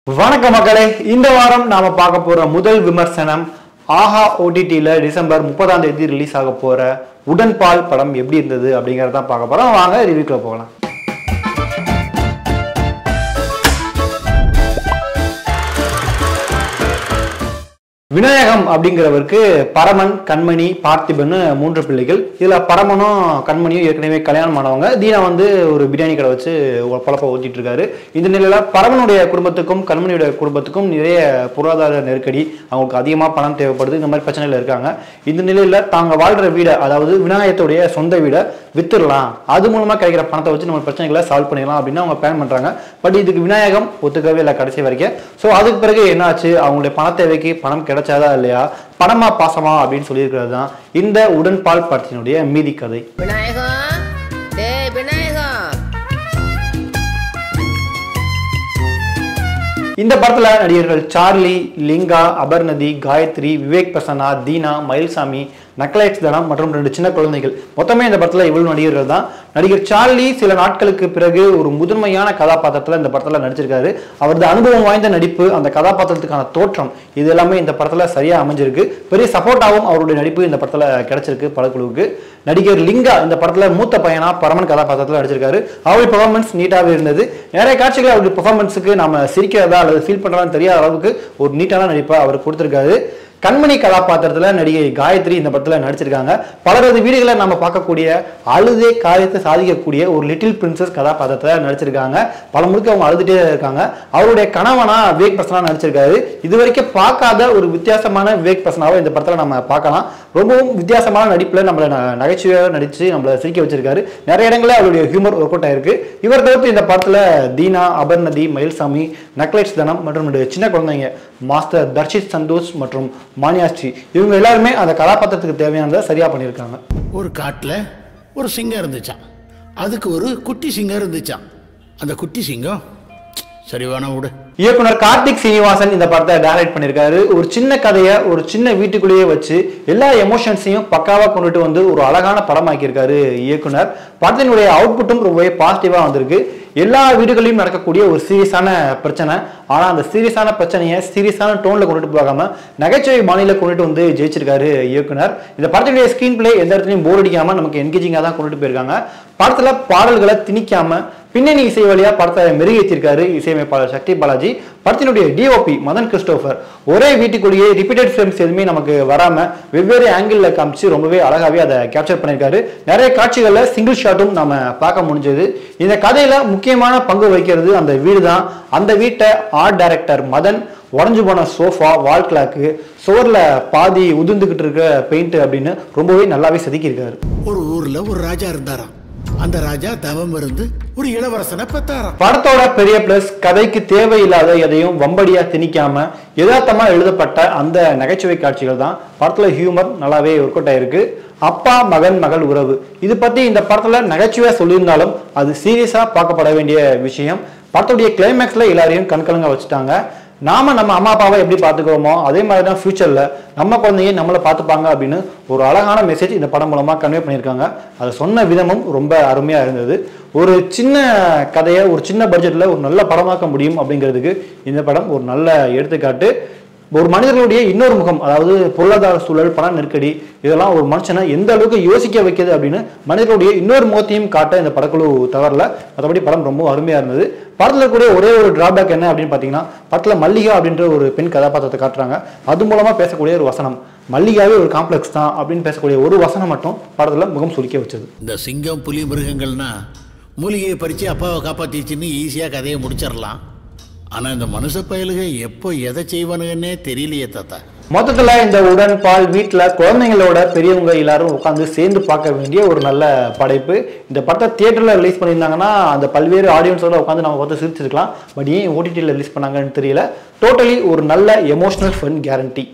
வணக்கம் மக்களே, இந்த வாரம் நாம பார்க்க போற முதல் விமர்சனம் ஆஹா ஓடிடில டிசம்பர் 30ஆம் தேதி ரிலீஸ் ஆக போற உடன்பால் படம் எப்படி இருந்தது அப்படிங்கறத பார்க்க போறோம். வாங்க ரிவ்யூக்குள்ள போகலாம். விநாயகம் அப்படிங்கிறவருக்கு பரமன், கண்மணி, பார்த்திபன் 3 பிள்ளைகள். இதுல பரமனும் கண்மணியும் ஏற்கனவே கல்யாணம் ஆனவங்க. தீனா ஒரு பிரியாணி கடை வச்சு பொழப்ப ஓட்டிட்டு இருக்காரு. இந்த நிலையில பரமனுடைய குடும்பத்துக்கும் கண்மணியுடைய குடும்பத்துக்கும் நிறைய பொருளாதார நெருக்கடி, அவங்களுக்கு அதிகமா பணம் தேவைப்படுது. இந்த மாதிரி பிரச்சனைகள் இருக்காங்க. இந்த நிலையில தாங்க வாழ்ற வீடை, அதாவது விநாயகத்துடைய சொந்த வீடை வித்துடலாம், அது மூலமா கிடைக்கிற பணத்தை வச்சு நம்ம பிரச்சனைகளை சால்வ் பண்ணிடலாம் அப்படின்னு அவங்க பிளான் பண்றாங்க. பட் இதுக்கு விநாயகம் ஒத்துக்கவே இல்லை கடைசி வரைக்கும். ஸோ அதுக்கு பிறகு என்னாச்சு, அவங்களுடைய பண தேவைக்கு பணம் கிடைச்சாதா இல்லையா, பணமா பாசமா அப்படின்னு சொல்லியிருக்கிறது தான் இந்த உடன்பால் படத்தினுடைய மீதி கதை. இந்த படத்துல நடிகர்கள் சார்லி, லிங்கா, அபர்ணதி, காயத்ரி, விவேக் பிரசன்னா, தீனா, மயில்சாமி, நக்லைட்ஸ் தனம் மற்றும் 2 சின்ன குழந்தைகள். மொத்தமே இந்த படத்துல இவ்வளவு நடிகர்கள் தான். நடிகர் சார்லி சில நாட்களுக்கு பிறகு ஒரு முதன்மையான கதாபாத்திரத்துல இந்த படத்துல நடிச்சிருக்காரு. அவரது அனுபவம் வாய்ந்த நடிப்பு, அந்த கதாபாத்திரத்துக்கான தோற்றம், இது எல்லாமே இந்த படத்துல சரியா அமைஞ்சிருக்கு. பெரிய சப்போர்ட்டாகவும் அவருடைய நடிப்பு இந்த படத்துல கிடைச்சிருக்கு படக்குழுவுக்கு. நடிகர் லிங்கா இந்த படத்துல மூத்த பையனா பரமன் கதாபாத்திரத்துல நடிச்சிருக்காரு. அவருடைய பெர்ஃபார்மன்ஸ் நீட்டாவே இருந்தது. நிறைய காட்சிகள் அவருடைய பெர்ஃபார்மன்ஸுக்கு நம்ம சிரிக்கிறதா அல்லது ஃபீல் பண்றதான்னு தெரியாத அளவுக்கு ஒரு நீட்டான நடிப்பா அவர் கொடுத்திருக்காரு. கண்மணி கதாபாத்திரத்துல நடிகை காயத்ரி இந்த படத்துல நடிச்சிருக்காங்க. பலரது வீடுகளை நம்ம பார்க்கக்கூடிய அழுதே காரியத்தை சாதிக்கக்கூடிய ஒரு லிட்டில் பிரின்சஸ் கதாபாத்திரத்துல நடிச்சிருக்காங்க. பல முழுக்க அவங்க அழுதுட்டே இருக்காங்க. அவருடைய கணவனா விவேக் பிரசன்னா நடிச்சிருக்காரு. இது வரைக்கும் பார்க்காத ஒரு வித்தியாசமான விவேக் பிரசன்னாவை இந்த படத்துல நம்ம பார்க்கலாம். ரொம்பவும் வித்தியாசமான நடிப்புல நம்மள நகைச்சுவையாக நடிச்சு நம்மளை சிரிக்க வச்சிருக்காரு. நிறைய இடங்களில் அவருடைய ஹியூமர் ஒர்க் அவுட் ஆயிருக்கு. இவர் தவிர்த்து இந்த படத்துல தீனா, அபர்ணதி, மயில்சாமி, நக்லைட்ஸ் தனம் மற்றும் சின்ன குழந்தைங்க மாஸ்டர் தர்ஷித் சந்தோஷ் மற்றும் மானியாஸ்ரீ, இவங்க எல்லாருமே அந்த கதாபாத்திரத்துக்கு தேவையானதை சரியா பண்ணியிருக்காங்க. ஒரு காட்டுல ஒரு சிங்கம் இருந்துச்சான். அதுக்கு ஒரு குட்டி சிங்கம் இருந்துச்சான். அந்த குட்டி சிங்கம் சரிவான விடு. இயக்குனர் கார்த்திக் சீனிவாசன் இந்த படத்தை டைரக்ட் பண்ணியிருக்காரு. ஒரு சின்ன கதையை ஒரு சின்ன வீட்டுக்குள்ளேயே வச்சு எல்லா எமோஷன்ஸையும் பக்காவா கொண்டுட்டு வந்து ஒரு அழகான படமாக்கியிருக்காரு இயக்குனர். படத்தினுடைய அவுட்புட்டும் ரொம்பவே பாசிட்டிவா வந்திருக்கு. எல்லா வீடுகளிலும் நடக்கக்கூடிய ஒரு சீரியஸான பிரச்சனை, ஆனா அந்த சீரியஸான பிரச்சனையை சீரியஸான டோன்ல கொண்டுட்டு போகாம நகைச்சுவை மாநில கொண்டுட்டு வந்து ஜெயிச்சிருக்காரு இயக்குனர். இந்த படத்தினுடைய ஸ்கிரீன் பிளே எந்த இடத்துலையும் போர் அடிக்காம நமக்கு என்கேஜிங்கா தான் கொண்டுட்டு போயிருக்காங்க. படத்துல பாடல்களை திணிக்காம பின்னணி இசை வழியா படத்தை மெருகேற்றிருக்காரு இசையமைப்பாளர் சக்தி பாலாஜி. படத்தினுடைய டிஓபி மதன் கிறிஸ்டோபர் ஒரே வீட்டுக்குள்ளேயே ரிப்பீட்டட் ஃபிலிம்ஸ் எதுவுமே நமக்கு வராம வெவ்வேறு ஆங்கிள் காமிச்சு ரொம்பவே அழகாவே அதை கேப்சர் பண்ணியிருக்காரு. நிறைய காட்சிகள்ல சிங்கிள் ஷாட்டும் நம்ம பார்க்க முடிஞ்சது. இந்த கதையில முக்கியமான பங்கு வகிக்கிறது அந்த வீடு தான். அந்த வீட்டை ஆர்ட் டைரக்டர் மதன் உடஞ்சு போன சோஃபா, வால் கிளாக்கு, சோர்ல பாதி உதிர்ந்துகிட்டு இருக்க பெயிண்ட் அப்படின்னு ரொம்பவே நல்லாவே செதுக்கியிருக்காரு. ஒரு ஊர்ல ஒரு ராஜா இருந்தாராம். அந்த ராஜா தவம் இருந்து ஒரு இளவரசனை பெற்றாராம். படத்தோட பெரிய பிளஸ், கதைக்கு தேவையில்லாத எதையும் வம்படியா திணிக்காம யதார்த்தமா எழுதப்பட்ட அந்த நகைச்சுவை காட்சிகள் தான். படத்துல ஹியூமர் நல்லாவே ஒர்க் அவுட் ஆயிருக்கு. அப்பா மகன் மகள் உறவு, இது பத்தி இந்த படத்துல நகைச்சுவையா சொல்லியிருந்தாலும் அது சீரியஸா பார்க்கப்பட வேண்டிய விஷயம். படத்துடைய கிளைமேக்ஸ்ல எல்லாரையும் கண்கலங்க வச்சுட்டாங்க. நாம நம்ம அம்மா அப்பாவை எப்படி பார்த்துக்கிறோமோ அதே மாதிரி தான் ஃபியூச்சர்ல நம்ம குழந்தைங்க நம்மளை பார்த்துப்பாங்க அப்படின்னு ஒரு அழகான மெசேஜ் இந்த படம் மூலமா கன்வே பண்ணியிருக்காங்க. அதை சொன்ன விதமும் ரொம்ப அருமையா இருந்தது. ஒரு சின்ன கதையை ஒரு சின்ன பட்ஜெட்ல ஒரு நல்ல படமாக்க முடியும் அப்படிங்கிறதுக்கு இந்த படம் ஒரு நல்ல எடுத்துக்காட்டு. ஒரு மனிதர்களுடைய இன்னொரு முகம், அதாவது பொருளாதார சூழல், பண நெருக்கடி, இதெல்லாம் ஒரு மனுஷனை எந்த அளவுக்கு யோசிக்க வைக்கிறது அப்படின்னு மனிதர்களுடைய இன்னொரு முகத்தையும் காட்ட இந்த படக்குழு தவறல. மற்றபடி படம் ரொம்ப அருமையா இருந்தது. படத்துல கூட ஒரே ஒரு டிராபேக் என்ன அப்படின்னு பாத்தீங்கன்னா, படத்துல மல்லிகா அப்படின்ற ஒரு பெண் கதாபாத்திரத்தை காட்டுறாங்க. அது மூலமா பேசக்கூடிய ஒரு வசனம், மல்லிகாவே ஒரு காம்ப்ளெக்ஸ் தான் அப்படின்னு பேசக்கூடிய ஒரு வசனம் மட்டும் படத்துல முகம் சுளிக்க வச்சது. இந்த சிங்கம், புலி, மிருகங்கள்னா மூலிகையை பறிச்சு அப்பாவை காப்பாத்திச்சுன்னு ஈஸியா கதையை முடிச்சிடலாம். ஆனா இந்த மனுஷ பயலுக எப்போ எதை செய்வானுங்கன்னே தெரியலையே தாத்தா. மொத்தத்துல இந்த உடன்பால் வீட்டுல குழந்தைங்களோட பெரியவங்க எல்லாரும் உட்காந்து சேர்ந்து பார்க்க வேண்டிய ஒரு நல்ல படைப்பு. இந்த படத்தை தியேட்டர்ல ரிலீஸ் பண்ணியிருந்தாங்கன்னா அந்த பல்வேறு ஆடியன்ஸோட உட்காந்து நம்ம பார்த்து சிரிச்சிருக்கலாம். பட் ஏன் ஓடிடியில் ரிலீஸ் பண்ணாங்கன்னு தெரியல. டோட்டலி ஒரு நல்ல எமோஷனல் ஃபன் கேரண்டி.